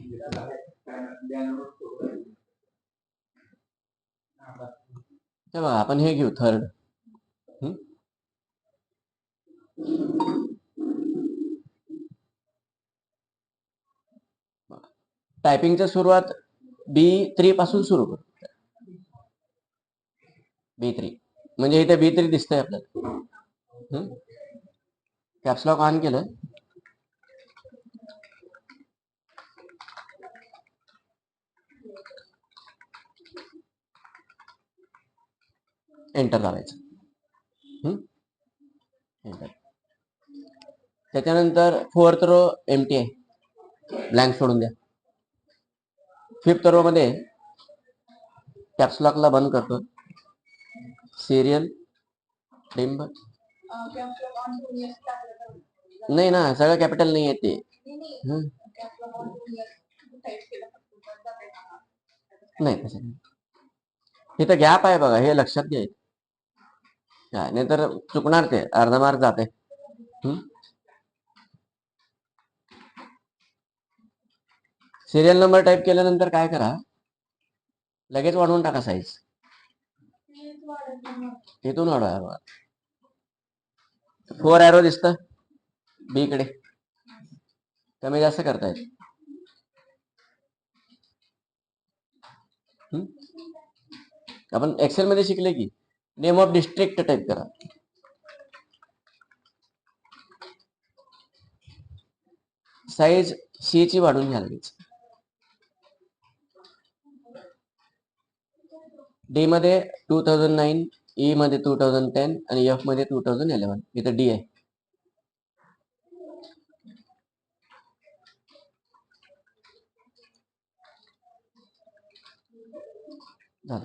हे बघा, आपण हे घेऊ थर्ड. टायपिंगची सुरुवात B3 पासून सुरू करू. B3 म्हणजे इथे B3 दिसतंय आपल्याला. कॅप्स लॉक ऑन केलं. एंटर दाबायचं. एंटर. त्याच्यानंतर 4th रो एम्प्टी आहे, ब्लँक सोडून द्या. 5th रो मध्ये कॅप्स लॉकला बंद करतो. सिरियल लिंब नाही ना, सगळं कॅपिटल नाही आहे ते. नाही तसं नाही. इथं गॅप आहे बघा, हे लक्षात घ्या. नाही तर चुकणार, ते अर्धा मार्क जाते. सिरियल नंबर टाईप केल्यानंतर काय करा, लगेच वाढवून टाका साईज. इथून वाढवा बघा. 4 एरो दिसतं बी कडे, कमी जास्त करतायत. आपण एक्सेल मध्ये शिकले की नेम ऑफ डिस्ट्रिक्ट टाईप करा. साईज सी ची वाढून घ्या लगेच. डी मध्ये 2009, ई मध्ये 2010 आणि एफ मध्ये 2011. इथं डी आहे. झालं.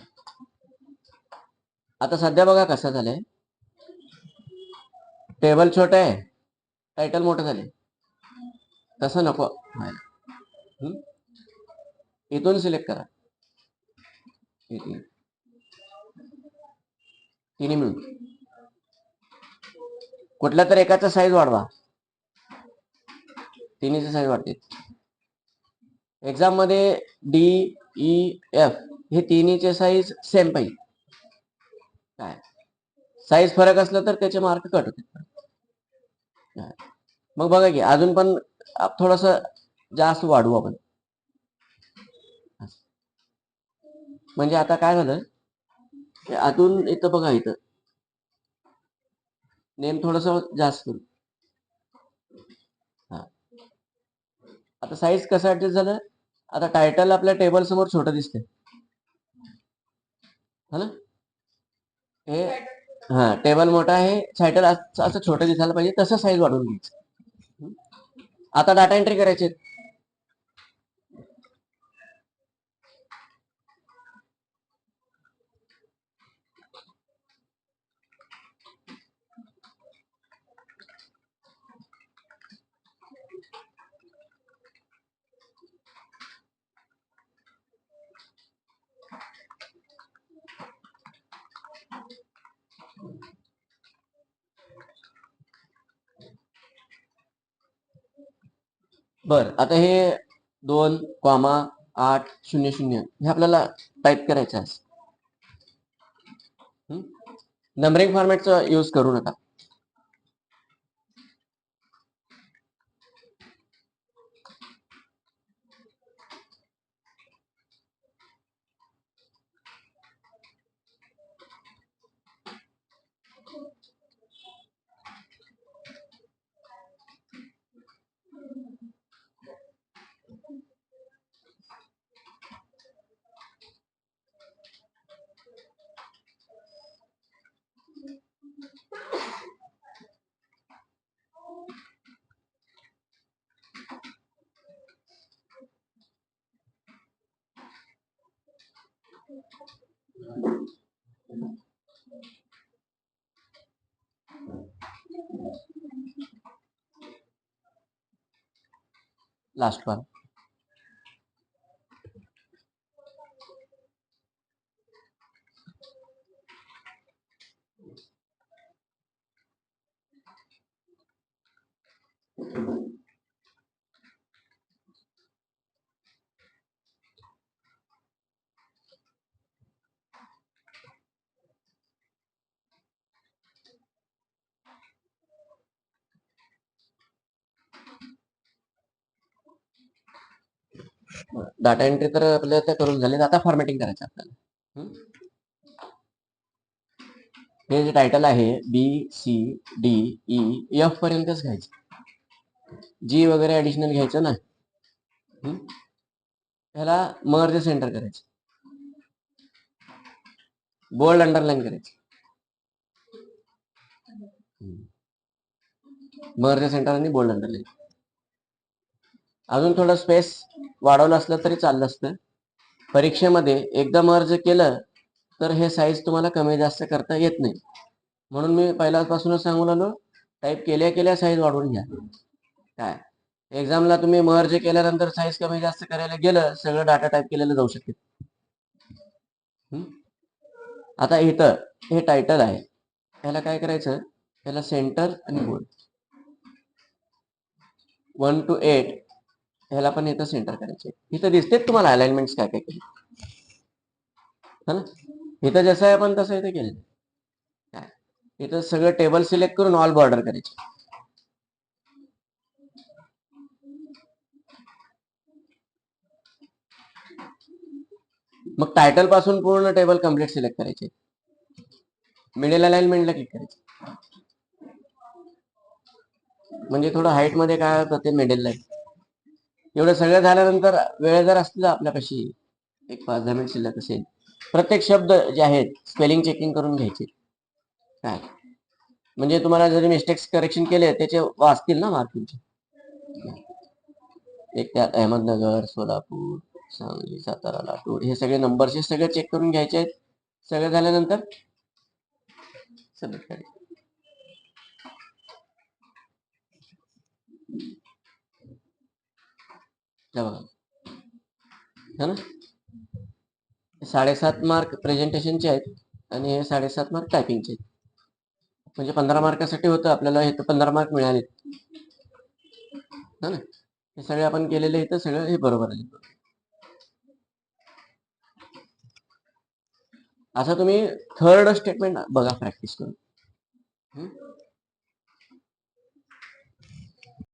आता सध्या बघा कसं झालंय, टेबल छोटं आहे, टायटल मोठं झाले. तसं नको. इथून सिलेक्ट करा. तिन्ही मिळून कुठल्या तर एकाचा साईज वाढवा, तिन्हीची साईज वाढते. एक्झाम मध्ये डी, ई, एफ हे तिन्हीचे साईज सेम पाहिजे. काय साईज फरक असलं तर त्याचे मार्क कट होते. मग बघा की अजून पण थोडस जास्त वाढवू आपण. म्हणजे आता काय झालं, आतून इथं बघा, इथं नेम थोडस जास्त करू. आता साईज कसं ऍडजस्ट झालं, आता टायटल आपल्या टेबल समोर छोटं दिसतंय, है ना. हे टेबल मोठा आहे, टायटल असं छोटं दिसायला पाहिजे, तसं साईज वाढवून घ्यायचं. आता डाटा एंट्री करायचे. बर, आता हे 2,800 हे आपल्याला टाईप करायचं आहे. नंबरिंग फॉर्मॅटचा यूज करू नका. Last one. डाटा एंट्री तर आपल्याला त्या करून झाले, आता फॉर्मॅटिंग करायचं आपल्याला. हे जे टायटल आहे B C D E F पर्यंतच घ्यायचं, जी वगैरे ऍडिशनल घ्यायचं ना. ह्याला मर्ज सेंटर करायचं, बोल्ड अंडरलाईन करायचं, मर्ज सेंटर आणि बोल्ड अंडरलाईन. अजून थोडं स्पेस वाढवलं असलं तरी चाललं असतं. परीक्षेमध्ये एकदा मर्ज केलं तर हे साईज तुम्हाला कमी जास्त करता येत नाही, म्हणून मी पहिल्यापासूनच सांगून आलो, टाईप केल्या केल्या साईज वाढवून घ्या. काय एक्झामला तुम्ही मर्ज केल्यानंतर साईज कमी जास्त करायला गेलं, सगळं डाटा टाईप केलेलं जाऊ शकते. आता इथं हे टायटल आहे, ह्याला काय करायचं, ह्याला सेंटर आणि बोल्ड 1 to 8 ह्याला पण इथं सेंटर करायचे. इथं दिसते तुम्हाला अलाइनमेंट काय काय केले, ना. इथं जसं आहे आपण तसं इथं केलं. काय इथं सगळं टेबल सिलेक्ट करून ऑल बॉर्डर करायचे. मग टायटल पासून पूर्ण टेबल कम्प्लीट सिलेक्ट करायचे, मिडल अलाइनमेंटला क्लिक करायचं. म्हणजे थोडं हाईट मध्ये काय होतं ते मिडल लाईन. एवढं सगळं झाल्यानंतर वेळ जर असला आपल्यापाशी, एक 5-10 मिनिट शिल्लक असेल, प्रत्येक शब्द जे आहेत स्पेलिंग चेकिंग करून घ्यायचे. काय म्हणजे तुम्हाला जरी मिस्टेक्स करेक्शन केले त्याचे वाचतील ना मार्क तुमचे. एक त्यात अहमदनगर, सोलापूर, सांगली, सातारा, लातूर हे सगळे नंबरचे सगळे चेक करून घ्यायचे आहेत. सगळं झाल्यानंतर सबमिट करायचं. बघा ना, 7.5 मार्क प्रेझेंटेशनचे आहेत आणि हे 7.5 मार्क टायपिंगचे आहेत. म्हणजे 15 मार्कासाठी होतं आपल्याला, हे 15 मार्क मिळाले ना. हे सगळे आपण केलेले इथं सगळं हे बरोबर आहे. असं तुम्ही थर्ड स्टेटमेंट बघा प्रॅक्टिस करून.